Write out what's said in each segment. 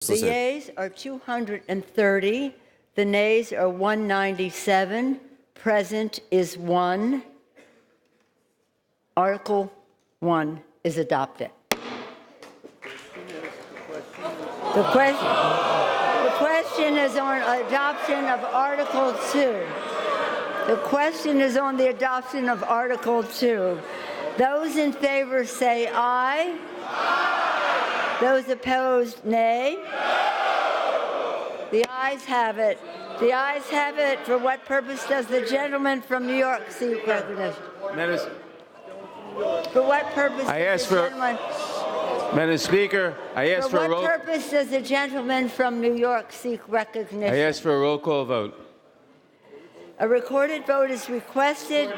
The yeas are 230. The nays are 197. Present is 1. Article 1 is adopted. The question is on adoption of Article 2. The question is on the adoption of Article 2. Those in favor say aye. Aye. Those opposed, nay. No. The ayes have it. The ayes have it. For what purpose does the gentleman from New York seek recognition? For what purpose does the gentleman... Madam Speaker, I ask for a roll... For what purpose does the gentleman from New York seek recognition? I ask for a roll call vote. A recorded vote is requested.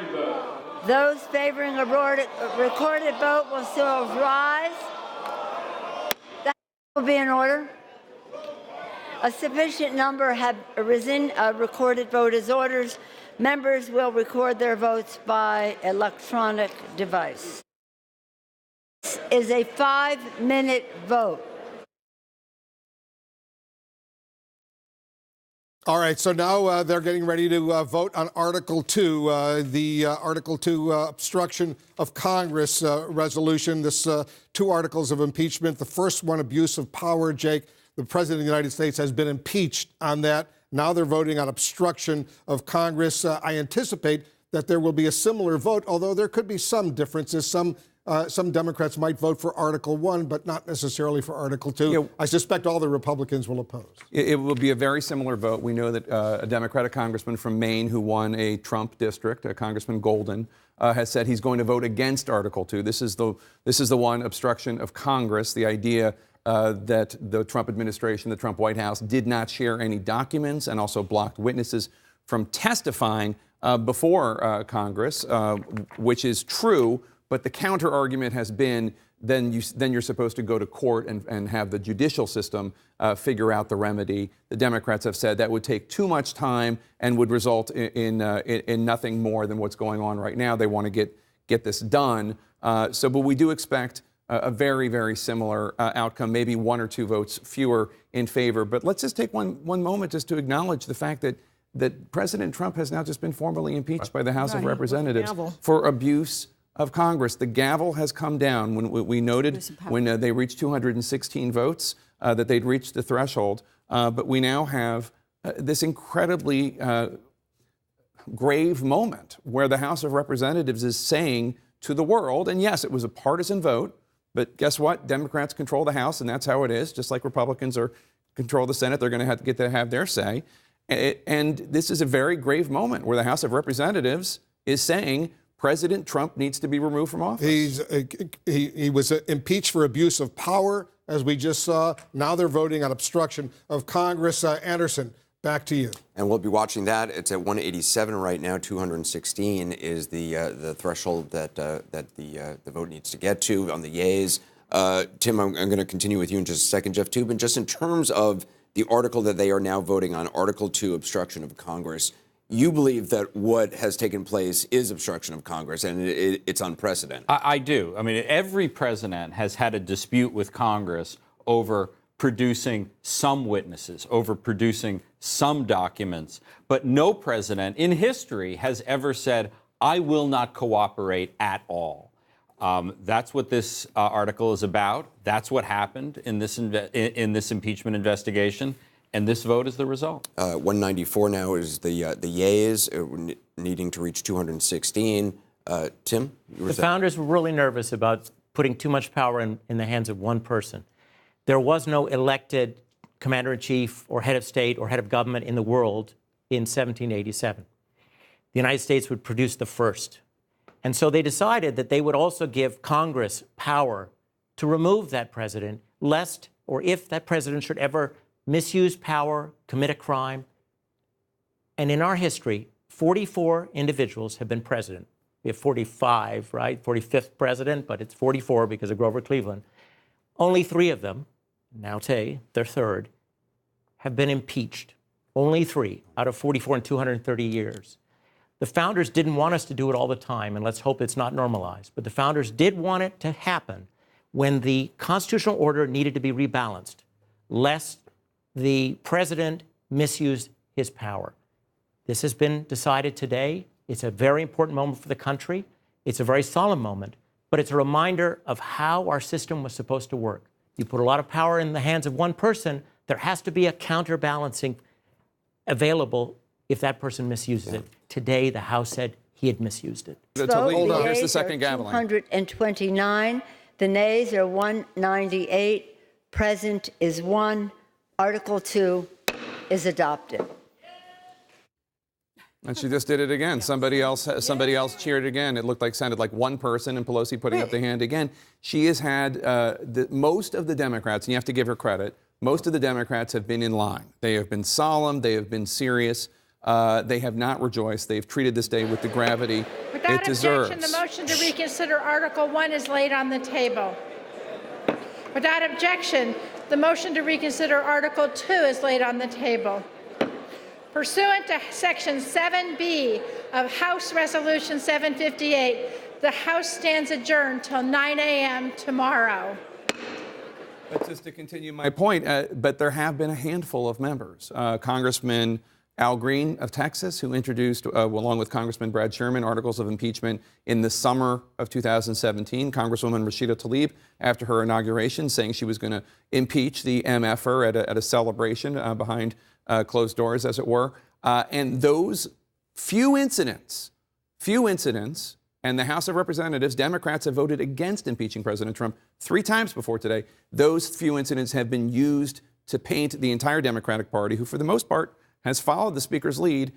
Those favoring a recorded vote will still rise. That will be in order. A sufficient number have arisen. A recorded vote is ordered. Members will record their votes by electronic device. This is a 5-minute vote. All right, so now they're getting ready to vote on Article 2, the Article 2 obstruction of Congress resolution. This 2 articles of impeachment. The first one, abuse of power. Jake, the President of the United States has been impeached on that. Now they're voting on obstruction of Congress. I anticipate that there will be a similar vote, although there could be some differences. Some Democrats might vote for Article 1, but not necessarily for Article 2. Yeah. I suspect all the Republicans will oppose. It will be a very similar vote. We know that a Democratic congressman from Maine who won a Trump district, Congressman Golden, has said he's going to vote against Article 2. This is the one, obstruction of Congress, the idea that the Trump administration, the Trump White House, did not share any documents and also blocked witnesses from testifying before Congress, which is true. But the counter argument has been then you're supposed to go to court and have the judicial system figure out the remedy. The Democrats have said that would take too much time and would result in nothing more than what's going on right now. They want to get this done. But we do expect a very, very similar outcome, maybe 1 or 2 votes fewer in favor. But let's just take one moment just to acknowledge the fact that President Trump has now just been formally impeached by the House of Representatives for abuse of Congress. The gavel has come down. When we noted when they reached 216 votes that they'd reached the threshold. But we now have this incredibly grave moment where the House of Representatives is saying to the world, and yes, it was a partisan vote, but guess what? Democrats control the House, and that's how it is. Just like Republicans control the Senate, they're going to get to have their say. And this is a very grave moment where the House of Representatives is saying President Trump needs to be removed from office. He was impeached for abuse of power, as we just saw. Now they're voting on obstruction of Congress. Anderson, back to you. And we'll be watching that. It's at 187 right now. 216 is the threshold that the vote needs to get to on the yeas. Tim, I'm going to continue with you in just a second. Jeff Toobin, just in terms of the article that they are now voting on, Article 2, obstruction of Congress, you believe that what has taken place is obstruction of Congress, and it's unprecedented. I do. I mean, every president has had a dispute with Congress over producing some witnesses, over producing some documents, but no president in history has ever said, I will not cooperate at all. That's what this article is about. That's what happened in this impeachment investigation. And this vote is the result. 194 now is the yeas, needing to reach 216. Tim? The founders were really nervous about putting too much power in the hands of one person. There was no elected commander-in-chief or head of state or head of government in the world in 1787. The United States would produce the first. And so they decided that they would also give Congress power to remove that president, lest or if that president should ever misuse power, commit a crime. And in our history, 44 individuals have been president. We have 45, right? 45th president, but it's 44 because of Grover Cleveland. Only 3 of them, now today, their third, have been impeached. Only 3 out of 44 in 230 years. The founders didn't want us to do it all the time, and let's hope it's not normalized. But the founders did want it to happen when the constitutional order needed to be rebalanced. lest the president misuse his power. This has been decided today. It's a very important moment for the country. It's a very solemn moment, but it's a reminder of how our system was supposed to work. You put a lot of power in the hands of one person, there has to be a counterbalancing available if that person misuses it. Today, the House said he had misused it. Here's the second gaveling. 229. The nays are 198. Present is 1. Article 2 is adopted. And she just did it again. Somebody else cheered again. It sounded like one person, and Pelosi putting up the hand again. She has had most of the Democrats, and you have to give her credit, most of the Democrats have been in line. They have been solemn. They have been serious. They have not rejoiced. They've treated this day with the gravity it deserves. Without objection, the motion to reconsider Article 1 is laid on the table. Without objection, the motion to reconsider Article 2 is laid on the table. Pursuant to Section 7B of House Resolution 758, the House stands adjourned till 9 a.m. tomorrow. That's just to continue my point, but there have been a handful of members. Congressman Al Green of Texas, who introduced, along with Congressman Brad Sherman, articles of impeachment in the summer of 2017. Congresswoman Rashida Tlaib, after her inauguration, saying she was going to impeach the MFer at a celebration behind closed doors, as it were. And those few incidents, and the House of Representatives, Democrats have voted against impeaching President Trump 3 times before today. Those few incidents have been used to paint the entire Democratic Party, who for the most part has followed the Speaker's lead,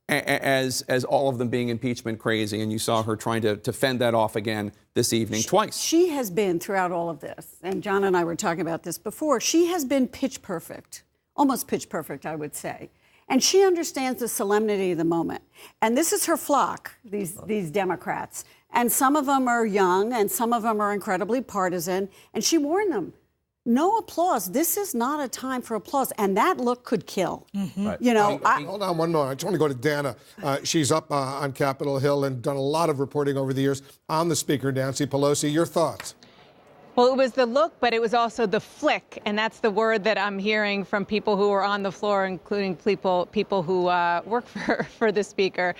as all of them being impeachment crazy. And you saw her trying to fend that off again this evening twice. She has been, throughout all of this, and John and I were talking about this before, she has been pitch perfect, almost pitch perfect, I would say. And she understands the solemnity of the moment. And this is her flock, these Democrats. And some of them are young, and some of them are incredibly partisan. And she warned them, no applause. This is not a time for applause. And that look could kill. Mm-hmm. Right. You know, hold on one moment. I just want to go to Dana. She's up on Capitol Hill and done a lot of reporting over the years on the Speaker, Nancy Pelosi. Your thoughts? Well, it was the look, but it was also the flick, and that's the word that I'm hearing from people who are on the floor, including people who work for the Speaker.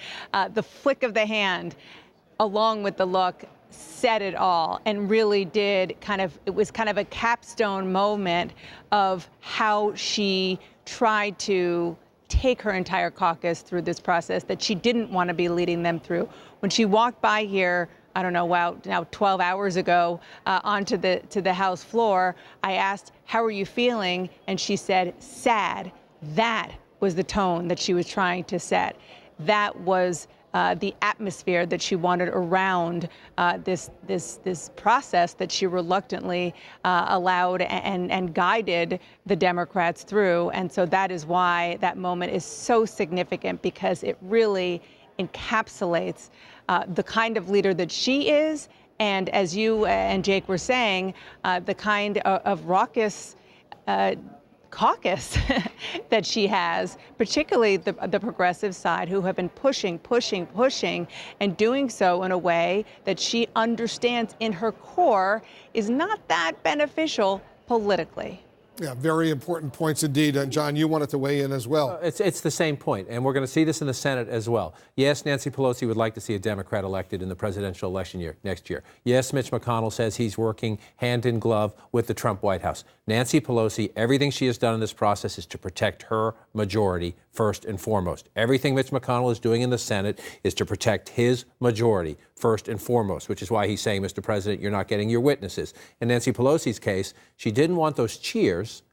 The flick of the hand, along with the look, said it all, and really did it was kind of a capstone moment of how she tried to take her entire caucus through this process that she didn't want to be leading them through. When she walked by here, I don't know, wow, now 12 hours ago, onto the House floor, I asked, how are you feeling? And she said, sad. That was the tone that she was trying to set. That was the atmosphere that she wanted around this process that she reluctantly allowed and guided the Democrats through. And so that is why that moment is so significant, because it really encapsulates the kind of leader that she is, and as you and Jake were saying, the kind of raucous caucus that she has, particularly the progressive side, who have been pushing, and doing so in a way that she understands in her core is not that beneficial politically. Yeah, very important points indeed. And John, you wanted to weigh in as well. It's the same point, and we're going to see this in the Senate as well. Yes, Nancy Pelosi would like to see a Democrat elected in the presidential election next year. Yes, Mitch McConnell says he's working hand in glove with the Trump White House. Nancy Pelosi, everything she has done in this process is to protect her majority first and foremost. Everything Mitch McConnell is doing in the Senate is to protect his majority first and foremost, which is why he's saying, Mr. President, you're not getting your witnesses. In Nancy Pelosi's case, she didn't want those cheers,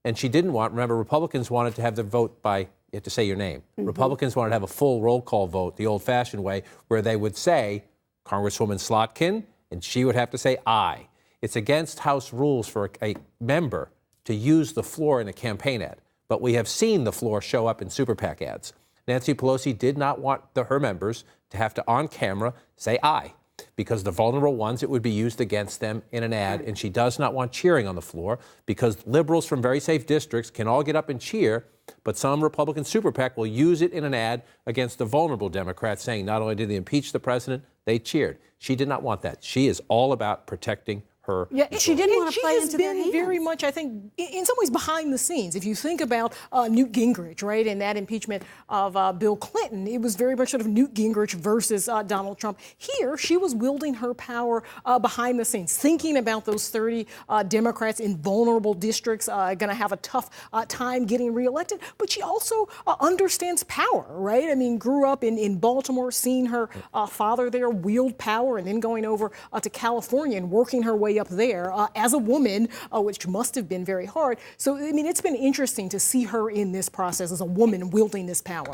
and she didn't want, remember, Republicans wanted to have the vote by, you have to say your name. Mm-hmm. Republicans wanted to have a full roll call vote, the old-fashioned way, where they would say, Congresswoman Slotkin, and she would have to say aye. It's against House rules for a member to use the floor in a campaign ad. But we have seen the floor show up in super PAC ads. Nancy Pelosi did not want her members to have to, on camera, say aye, because the vulnerable ones, it would be used against them in an ad, and she does not want cheering on the floor, because liberals from very safe districts can all get up and cheer, but some Republican super PAC will use it in an ad against the vulnerable Democrats, saying not only did they impeach the president, they cheered. She did not want that. She is all about protecting her her. Yeah, she didn't want to She play has into their been hands. very much, I think, in some ways behind the scenes. If you think about Newt Gingrich, right, and that impeachment of Bill Clinton, it was very much sort of Newt Gingrich versus Donald Trump. Here, she was wielding her power behind the scenes, thinking about those 30 Democrats in vulnerable districts going to have a tough time getting reelected. But she also understands power, right? I mean, grew up in Baltimore, seeing her father there wield power, and then going over to California and working her way up there as a woman, which must have been very hard. So, I mean, it's been interesting to see her in this process as a woman wielding this power.